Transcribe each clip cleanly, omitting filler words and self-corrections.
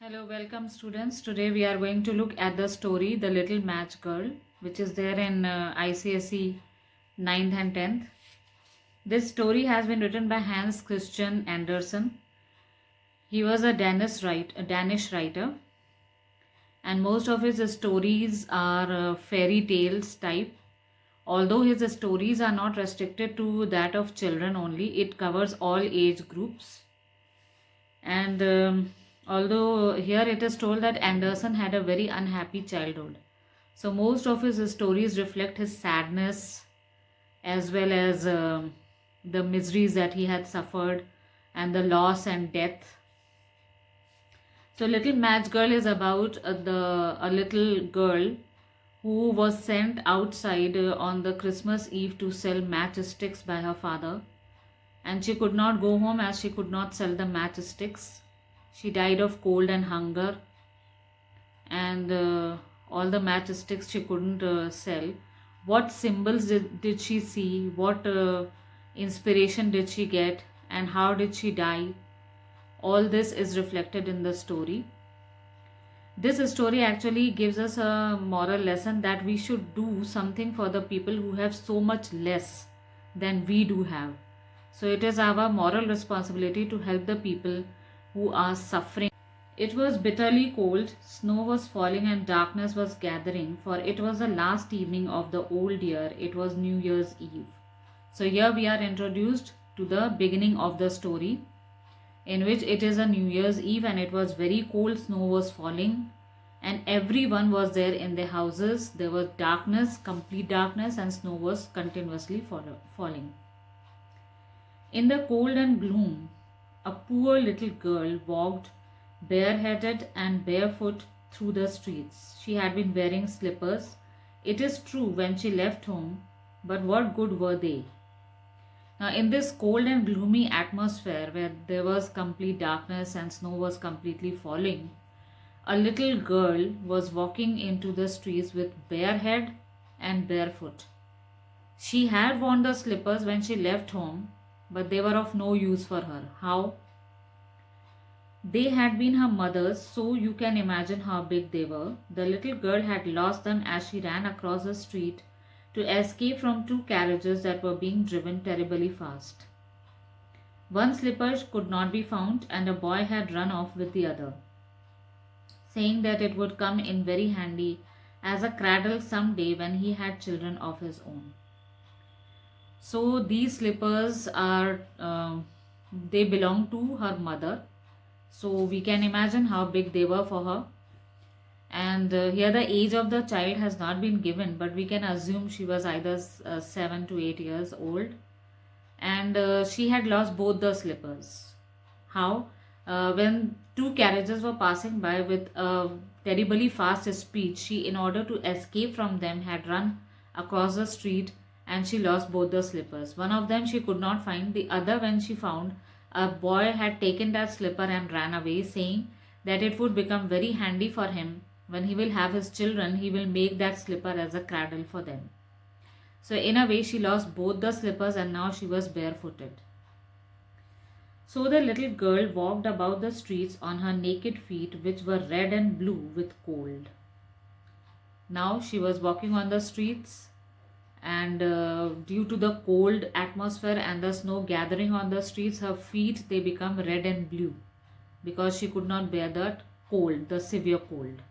Hello, welcome students. Today we are going to look at the story The Little Match Girl, which is there in ICSE 9th and 10th. This story has been written by Hans Christian Andersen. He was a Danish writer, and most of his stories are fairy tales type. Although his stories are not restricted to that of children only, it covers all age groups. And although here it is told that Anderson had a very unhappy childhood. So most of his stories reflect his sadness as well as the miseries that he had suffered and the loss and death. So Little Match Girl is about a little girl who was sent outside on the Christmas Eve to sell matchsticks by her father, and she could not go home as she could not sell the matchsticks. She died of cold and hunger, and all the matchsticks she couldn't sell. What symbols did she see? What inspiration did she get? And how did she die? All this is reflected in the story. This story actually gives us a moral lesson that we should do something for the people who have so much less than we do have. So it is our moral responsibility to help the people who are suffering. It was bitterly cold, snow was falling, and darkness was gathering, for it was the last evening of the old year. It was New Year's Eve. So, here we are introduced to the beginning of the story, in which it is a New Year's Eve and it was very cold, snow was falling, and everyone was there in their houses. There was darkness, complete darkness, and snow was continuously falling. In the cold and gloom, a poor little girl walked bareheaded and barefoot through the streets. She had been wearing slippers, it is true, when she left home, but what good were they? Now, in this cold and gloomy atmosphere where there was complete darkness and snow was completely falling, a little girl was walking into the streets with bare head and barefoot. She had worn the slippers when she left home, but they were of no use for her. How? They had been her mother's, so you can imagine how big they were. The little girl had lost them as she ran across the street to escape from two carriages that were being driven terribly fast. One slipper could not be found, and a boy had run off with the other, saying that it would come in very handy as a cradle some day when he had children of his own. So these slippers are they belong to her mother, so we can imagine how big they were for her. And here the age of the child has not been given, but we can assume she was either 7 to 8 years old. And she had lost both the slippers. How? When two carriages were passing by with a terribly fast speed, she, in order to escape from them, had run across the street and she lost both the slippers. One of them she could not find, the other, when she found, a boy had taken that slipper and ran away, saying that it would become very handy for him when he will have his children. He will make that slipper as a cradle for them. So, in a way, she lost both the slippers and now she was barefooted. So, the little girl walked about the streets on her naked feet, which were red and blue with cold. Now she was walking on the streets, and due to the cold atmosphere and the snow gathering on the streets, her feet, they become red and blue because she could not bear that cold, the severe cold.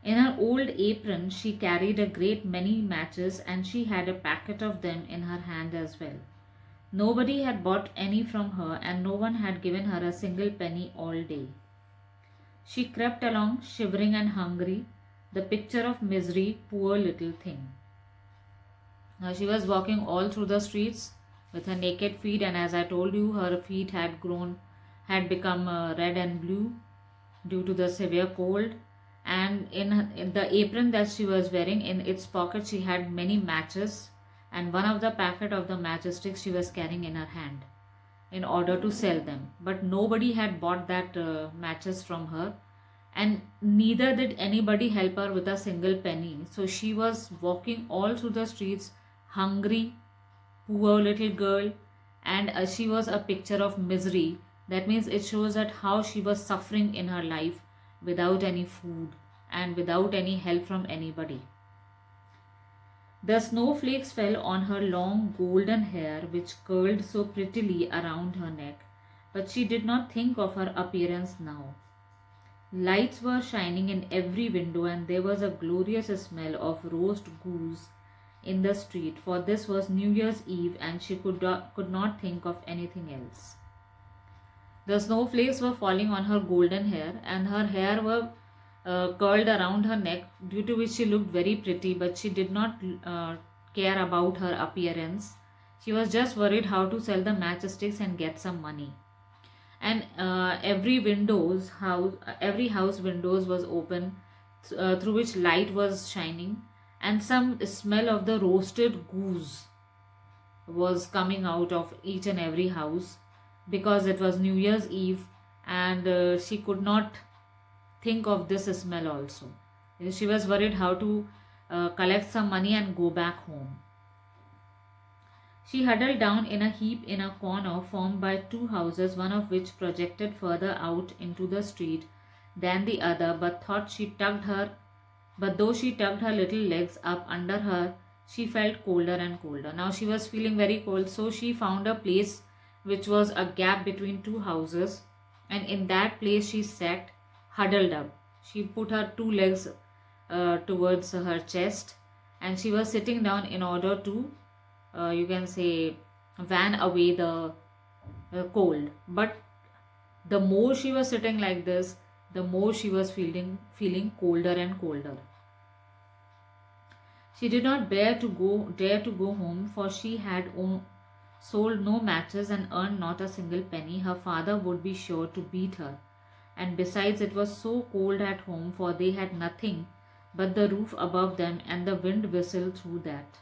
In her old apron she carried a great many matches, and she had a packet of them in her hand as well. Nobody had bought any from her, and no one had given her a single penny all day. She crept along, shivering and hungry, the picture of misery, poor little thing. Now she was walking all through the streets with her naked feet, and as I told you, her feet had become red and blue due to the severe cold. And in the apron that she was wearing, in its pocket, she had many matches, and one of the packet of the matchsticks she was carrying in her hand in order to sell them. But nobody had bought that matches from her, and neither did anybody help her with a single penny. So she was walking all through the streets, hungry, poor little girl, and she was a picture of misery That means it shows that how she was suffering in her life without any food and without any help from anybody. The snowflakes fell on her long golden hair, which curled so prettily around her neck, but she did not think of her appearance now. Lights were shining in every window, and there was a glorious smell of roast goose in the street, for this was New Year's Eve and she could not think of anything else. The snowflakes were falling on her golden hair, and her hair were curled around her neck, due to which she looked very pretty, but she did not care about her appearance. She was just worried how to sell the matchsticks and get some money. And every house windows was open, through which light was shining, and some smell of the roasted goose was coming out of each and every house, because it was New Year's Eve, and she could not think of this smell also. She was worried how to collect some money and go back home. She huddled down in a heap in a corner formed by two houses, one of which projected further out into the street than the other, but though she tugged her little legs up under her, she felt colder and colder. Now she was feeling very cold, so she found a place which was a gap between two houses, and in that place she sat huddled up. She put her two legs towards her chest, and she was sitting down in order to, you can say, van away the cold. But the more she was sitting like this, the more she was feeling colder and colder. She did not dare to go home, for she had sold no matches and earned not a single penny. Her father would be sure to beat her. And besides, it was so cold at home, for they had nothing but the roof above them, and the wind whistled through that.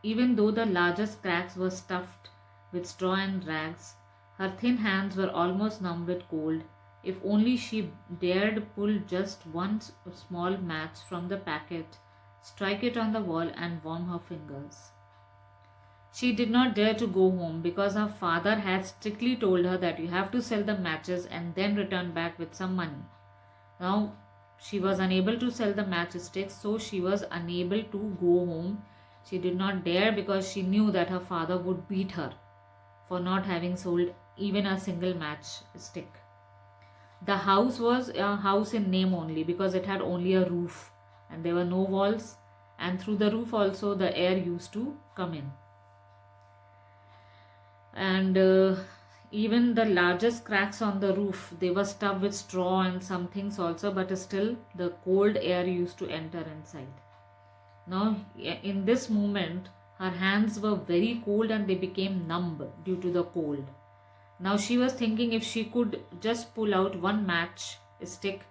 Even though the largest cracks were stuffed with straw and rags, her thin hands were almost numb with cold. If only she dared pull just one small match from the packet, strike it on the wall, and warm her fingers. She did not dare to go home, because her father had strictly told her that you have to sell the matches and then return back with some money. Now she was unable to sell the matchsticks, so she was unable to go home. She did not dare, because she knew that her father would beat her for not having sold even a single matchstick. The house was a house in name only, because it had only a roof and there were no walls, and through the roof also the air used to come in. And even the largest cracks on the roof, they were stuffed with straw and some things also, but still the cold air used to enter inside. Now in this moment, her hands were very cold and they became numb due to the cold. Now she was thinking if she could just pull out one match stick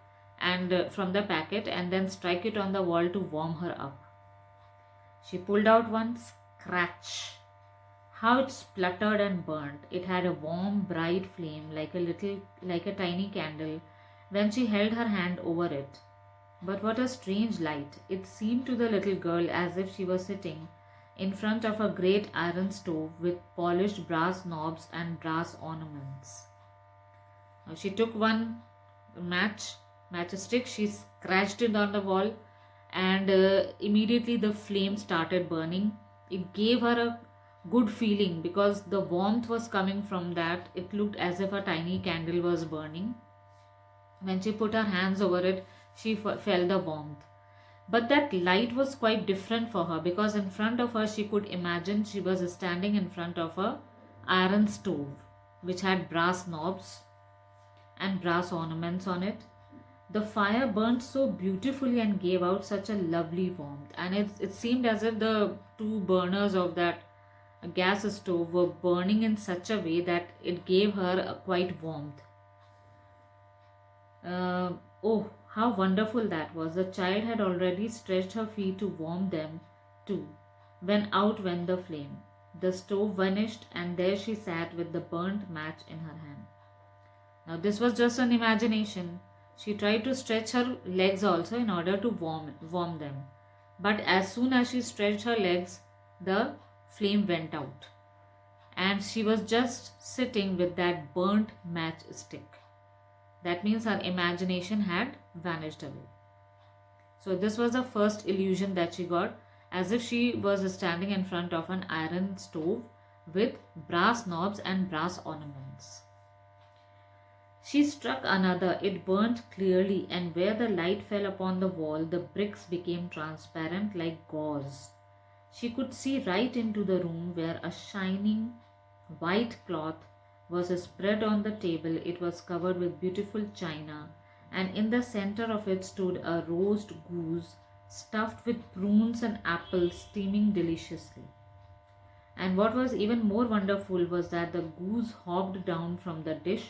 and from the packet and then strike it on the wall to warm her up. She pulled out one. Scratch! How it spluttered and burnt. It had a warm, bright flame like a tiny candle when she held her hand over it. But what a strange light! It seemed to the little girl as if she was sitting in front of a great iron stove with polished brass knobs and brass ornaments. Now she took one matchstick, she scratched it on the wall, and immediately the flame started burning. It gave her a good feeling because the warmth was coming from that. It looked as if a tiny candle was burning. When she put her hands over it, she felt the warmth. But that light was quite different for her, because in front of her she could imagine she was standing in front of a iron stove which had brass knobs and brass ornaments on it. The fire burnt so beautifully and gave out such a lovely warmth, and it seemed as if the two burners of that gas stove were burning in such a way that it gave her a quite warmth. Oh, how wonderful that was! The child had already stretched her feet to warm them too, when out went the flame. The stove vanished, and there she sat with the burnt match in her hand. Now, this was just an imagination. She tried to stretch her legs also in order to warm them. But as soon as she stretched her legs, the flame went out. and she was just sitting with that burnt matchstick. That means her imagination had vanished away. So this was the first illusion that she got, as if she was standing in front of an iron stove with brass knobs and brass ornaments. She struck another. It burnt clearly, and where the light fell upon the wall, the bricks became transparent like gauze. She could see right into the room where a shining white cloth was spread on the table. It was covered with beautiful china, and in the center of it stood a roast goose stuffed with prunes and apples, steaming deliciously. And what was even more wonderful was that the goose hopped down from the dish,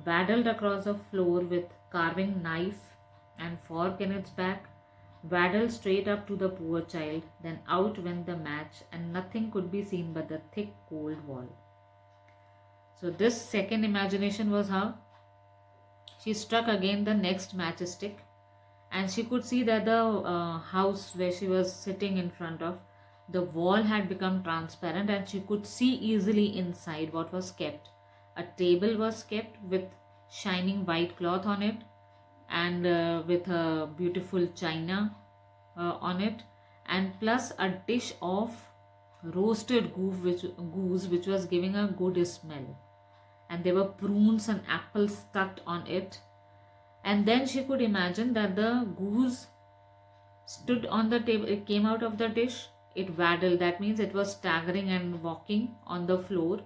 waddled across the floor with carving knife and fork in its back, waddled straight up to the poor child, then out went the match, and nothing could be seen but the thick cold wall. So this second imagination was how she struck again the next matchstick, and she could see that the house where she was sitting in front of, the wall had become transparent, and she could see easily inside what was kept. A table was kept with shining white cloth on it, and with a beautiful china on it, and plus a dish of roasted goose which was giving a good smell, and there were prunes and apples stuck on it. And then she could imagine that the goose stood on the table, it came out of the dish, it waddled, that means it was staggering and walking on the floor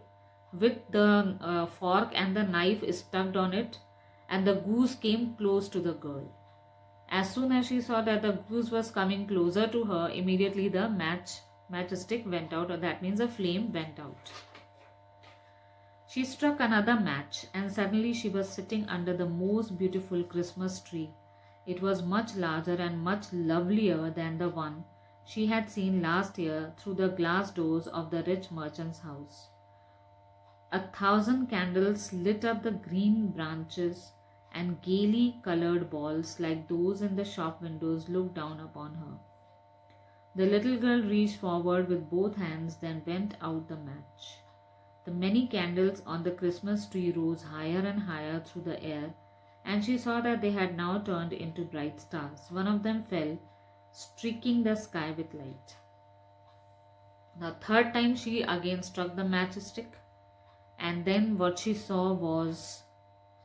with the fork and the knife stuck on it, and the goose came close to the girl. As soon as she saw that the goose was coming closer to her, immediately the matchstick went out, or that means a flame went out. She struck another match, and suddenly she was sitting under the most beautiful Christmas tree. It was much larger and much lovelier than the one she had seen last year through the glass doors of the rich merchant's house. 1,000 candles lit up the green branches, and gaily colored balls like those in the shop windows looked down upon her. The little girl reached forward with both hands, then went out the match. The many candles on the Christmas tree rose higher and higher through the air, and she saw that they had now turned into bright stars. One of them fell, streaking the sky with light. The third time she again struck the matchstick, and then what she saw was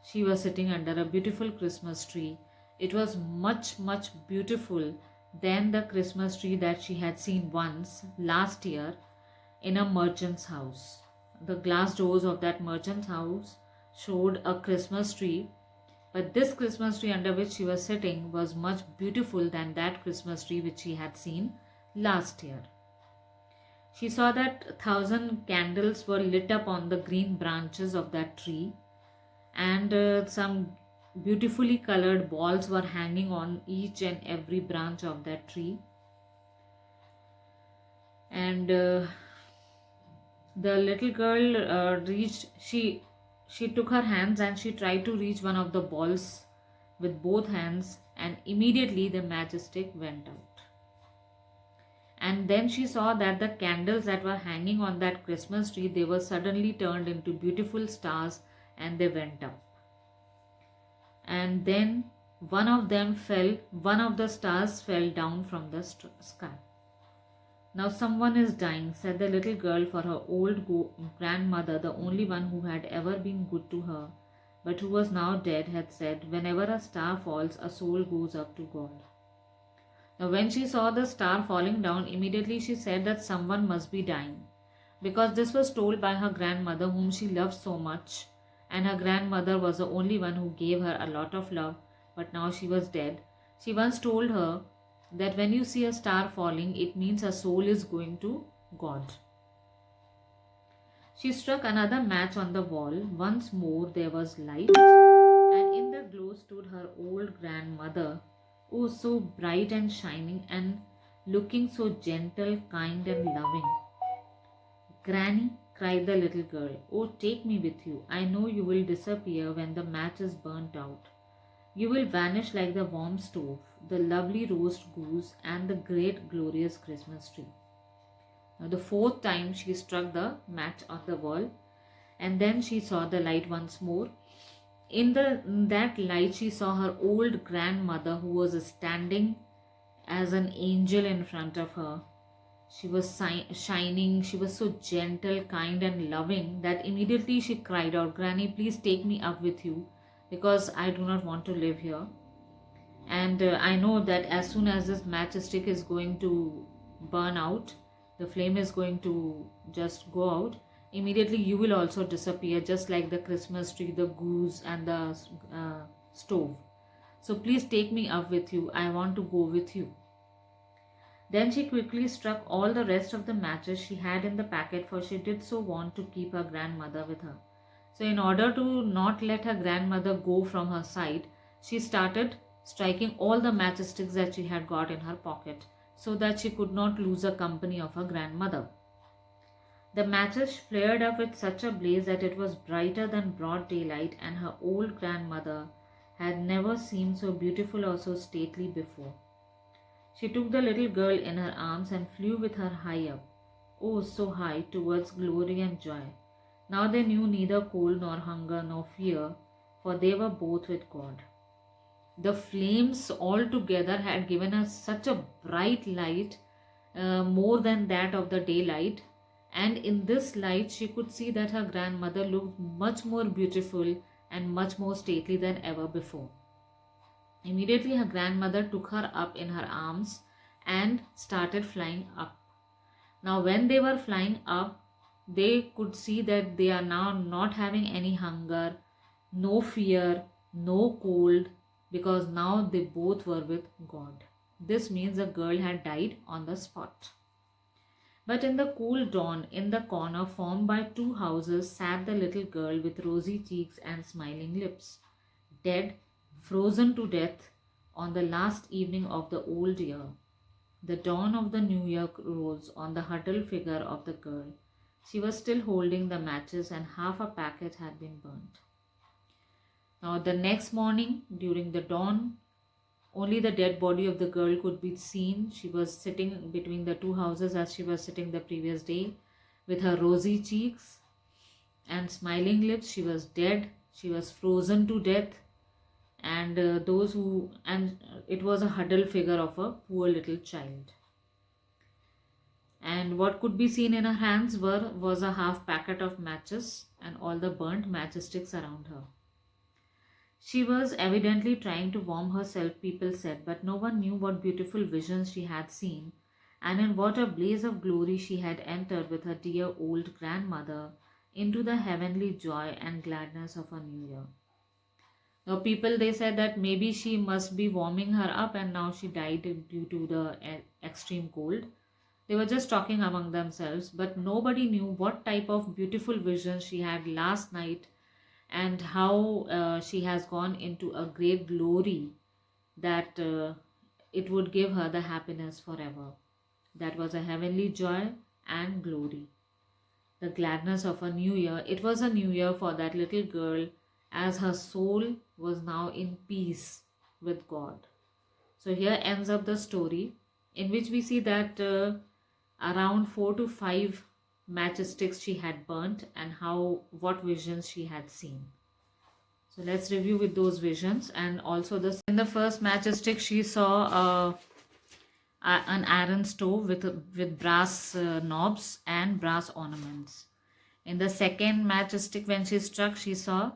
she was sitting under a beautiful Christmas tree. It was much, much beautiful than the Christmas tree that she had seen once last year in a merchant's house. The glass doors of that merchant's house showed a Christmas tree, but this Christmas tree under which she was sitting was much beautiful than that Christmas tree which she had seen last year. She saw that 1,000 candles were lit up on the green branches of that tree, and some beautifully colored balls were hanging on each and every branch of that tree. And the little girl she took her hands and she tried to reach one of the balls with both hands, and immediately the matchstick went out. And then she saw that the candles that were hanging on that Christmas tree, they were suddenly turned into beautiful stars, and they went up. And then one of the stars fell down from the sky. Now someone is dying, said the little girl, for her old grandmother, the only one who had ever been good to her, but who was now dead, had said, whenever a star falls, a soul goes up to God. Now when she saw the star falling down, immediately she said that someone must be dying, because this was told by her grandmother, whom she loved so much, and her grandmother was the only one who gave her a lot of love, but now she was dead. She once told her that when you see a star falling, it means a soul is going to God. She struck another match on the wall. Once more there was light, and in the glow stood her old grandmother, oh so bright and shining, and looking so gentle, kind and loving. Granny, cried the little girl, oh take me with you. I know you will disappear when the match is burnt out. You will vanish like the warm stove, the lovely roast goose, and the great glorious Christmas tree. Now, the fourth time she struck the match on the wall, and then she saw the light once more. In that light, she saw her old grandmother, who was standing as an angel in front of her. She was shining, she was so gentle, kind, and loving that immediately she cried out, "Granny, please take me up with you because I do not want to live here. And I know that as soon as this matchstick is going to burn out, the flame is going to just go out, immediately you will also disappear, just like the Christmas tree, the goose, and the stove. So please take me up with you. I want to go with you." Then she quickly struck all the rest of the matches she had in the packet, for she did so want to keep her grandmother with her. So, in order to not let her grandmother go from her side, she started striking all the matchsticks that she had got in her pocket, so that she could not lose the company of her grandmother. The matches flared up with such a blaze that it was brighter than broad daylight, and her old grandmother had never seemed so beautiful or so stately before. She took the little girl in her arms and flew with her high up, oh so high, towards glory and joy. Now they knew neither cold nor hunger nor fear, for they were both with God. The flames altogether had given her such a bright light, more than that of the daylight, and in this light she could see that her grandmother looked much more beautiful and much more stately than ever before. Immediately her grandmother took her up in her arms and started flying up. Now when they were flying up, they could see that they are now not having any hunger, no fear, no cold, because now they both were with God. This means the girl had died on the spot. But in the cool dawn, in the corner formed by two houses, sat the little girl with rosy cheeks and smiling lips, dead, frozen to death on the last evening of the old year. The dawn of the new year rose on the huddled figure of the girl. She was still holding the matches, and half a packet had been burnt. Now, the next morning, during the dawn, only the dead body of the girl could be seen. She was sitting between the two houses as she was sitting the previous day, with her rosy cheeks and smiling lips. She was dead. She was frozen to death. And it was a huddled figure of a poor little child. And what could be seen in her hands was a half packet of matches and all the burnt matchsticks around her. She was evidently trying to warm herself, people said, but no one knew what beautiful visions she had seen, and in what a blaze of glory she had entered with her dear old grandmother into the heavenly joy and gladness of a new year. Now, people, they said that maybe she must be warming her up and now she died due to the extreme cold. They were just talking among themselves, but nobody knew what type of beautiful vision she had last night and how she has gone into a great glory that it would give her the happiness forever. That was a heavenly joy and glory. The gladness of a new year. It was a new year for that little girl, as her soul was now in peace with God. So here ends up the story, in which we see that around 4 to 5 matchsticks she had burnt, and what visions she had seen. So let's review with those visions. And also in the first matchstick she saw an iron stove with brass knobs and brass ornaments. In the second matchstick, when she struck, she saw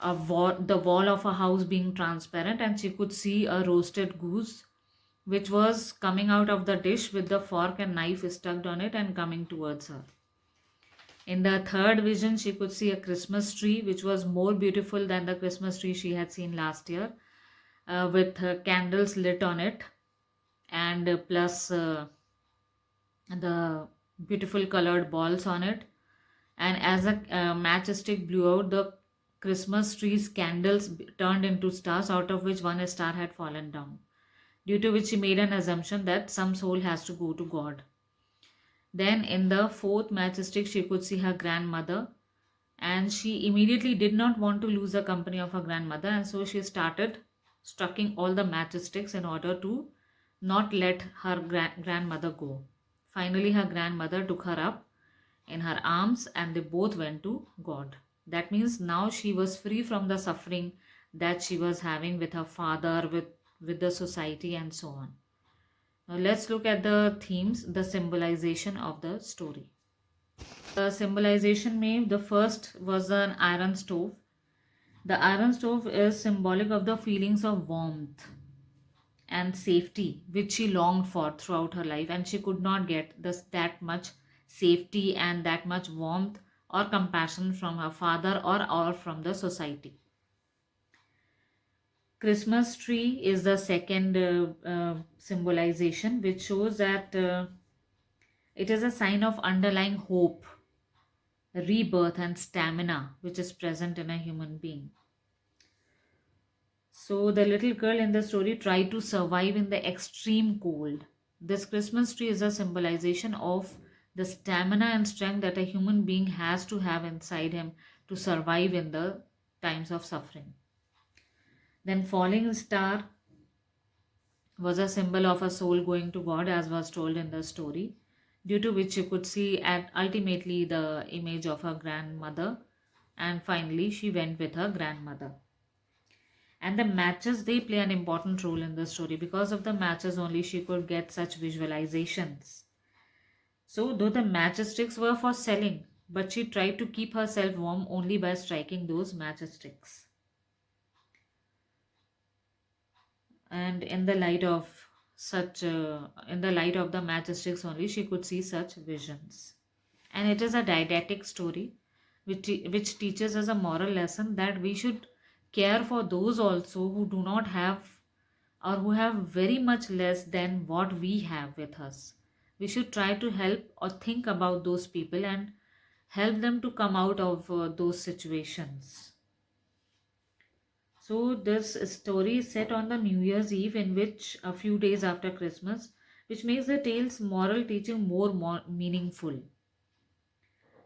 the wall of a house being transparent, and she could see a roasted goose which was coming out of the dish with the fork and knife stuck on it and coming towards her. In the third vision, she could see a Christmas tree which was more beautiful than the Christmas tree she had seen last year, with candles lit on it, and plus the beautiful colored balls on it. And as a matchstick blew out, the Christmas tree's candles turned into stars, out of which one star had fallen down, due to which she made an assumption that some soul has to go to God. Then in the fourth matchstick, she could see her grandmother, and she immediately did not want to lose the company of her grandmother, and so she started striking all the matchsticks in order to not let her grandmother go Finally, her grandmother took her up in her arms and they both went to God. That means now she was free from the suffering that she was having with her father, with the society, and so on. Now, let's look at the themes, the symbolization of the story. The symbolization made the first was an iron stove. The iron stove is symbolic of the feelings of warmth and safety which she longed for throughout her life, and she could not get that much safety and that much warmth or compassion from her father or from the society. Christmas tree is the second symbolization, which shows that it is a sign of underlying hope, rebirth, and stamina which is present in a human being. So the little girl in the story tried to survive in the extreme cold. This Christmas tree is a symbolization of the stamina and strength that a human being has to have inside him to survive in the times of suffering. Then falling star was a symbol of a soul going to God, as was told in the story, due to which you could see at ultimately the image of her grandmother, and finally she went with her grandmother. And the matches, they play an important role in the story. Because of the matches only she could get such visualizations. So though the matchsticks were for selling, but she tried to keep herself warm only by striking those matchsticks. And in the light of in the light of the matchsticks only she could see such visions. And it is a didactic story which teaches us a moral lesson that we should care for those also who do not have or who have very much less than what we have with us. We should try to help or think about those people and help them to come out of those situations. So this story is set on the New Year's Eve, in which a few days after Christmas, which makes the tale's moral teaching more meaningful.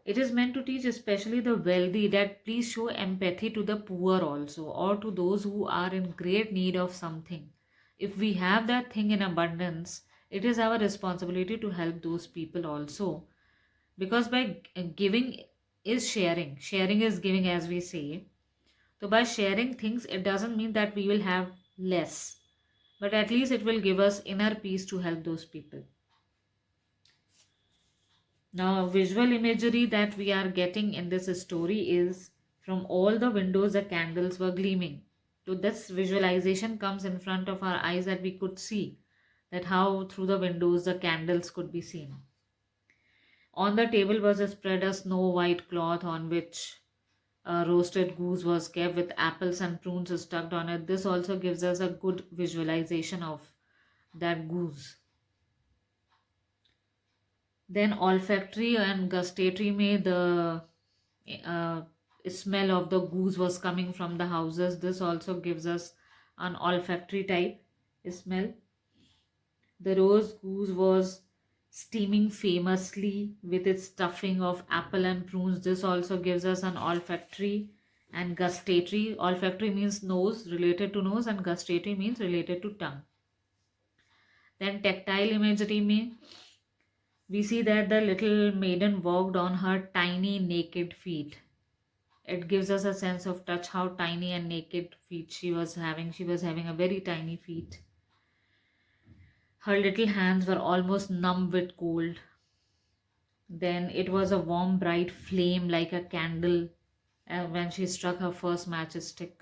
It is meant to teach especially the wealthy that please show empathy to the poor also, or to those who are in great need of something. If we have that thing in abundance, it is our responsibility to help those people also. Because by giving is sharing, sharing is giving, as we say. So by sharing things, it doesn't mean that we will have less, but at least it will give us inner peace to help those people. Now, visual imagery that we are getting in this story is from all the windows the candles were gleaming. So this visualization comes in front of our eyes that we could see that how through the windows the candles could be seen. On the table was spread a snow white cloth on which a roasted goose was kept with apples and prunes stuck on it. This also gives us a good visualization of that goose. Then olfactory and gustatory may the uh, smell of the goose was coming from the houses. This also gives us an olfactory type smell. The roast goose was steaming famously with its stuffing of apple and prunes. This also gives us an olfactory and gustatory. Olfactory means nose, related to nose, and gustatory means related to tongue. Then tactile imagery may we see that the little maiden walked on her tiny naked feet. It gives us a sense of touch how tiny and naked feet she was having. She was having a very tiny feet. Her little hands were almost numb with cold. Then it was a warm, bright flame like a candle when she struck her first matchstick.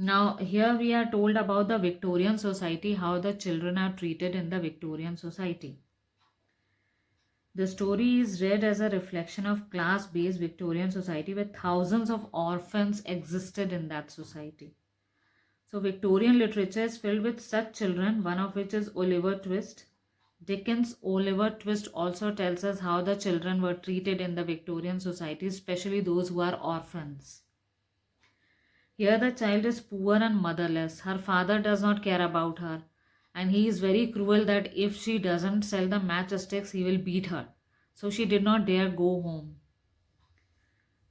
Now, here we are told about the Victorian society, how the children are treated in the Victorian society. The story is read as a reflection of class based Victorian society where thousands of orphans existed in that society. So, Victorian literature is filled with such children, one of which is Oliver Twist. Dickens' Oliver Twist also tells us how the children were treated in the Victorian society, especially those who are orphans. Here, the child is poor and motherless. Her father does not care about her, and he is very cruel that if she doesn't sell the matchsticks, he will beat her. So, she did not dare go home.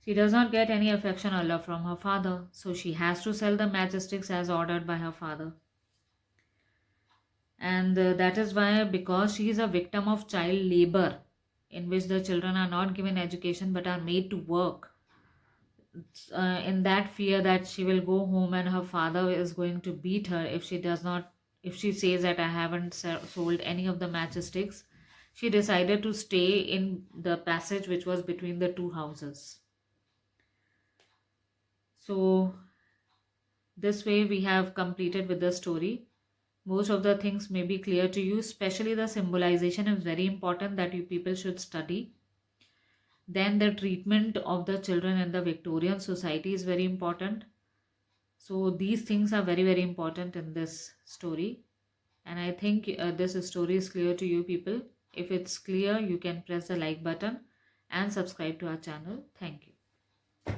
She does not get any affection or love from her father, so she has to sell the matchsticks as ordered by her father. And that is why, because she is a victim of child labor, in which the children are not given education but are made to work, in that fear that she will go home and her father is going to beat her if she does not, if she says that I haven't sold any of the matchsticks, she decided to stay in the passage which was between the two houses. So this way we have completed with the story. Most of the things may be clear to you, especially the symbolization is very important that you people should study. Then the treatment of the children in the Victorian society is very important. So these things are very very important in this story, and I think this story is clear to you people. If it's clear, you can press the like button and subscribe to our channel. Thank you.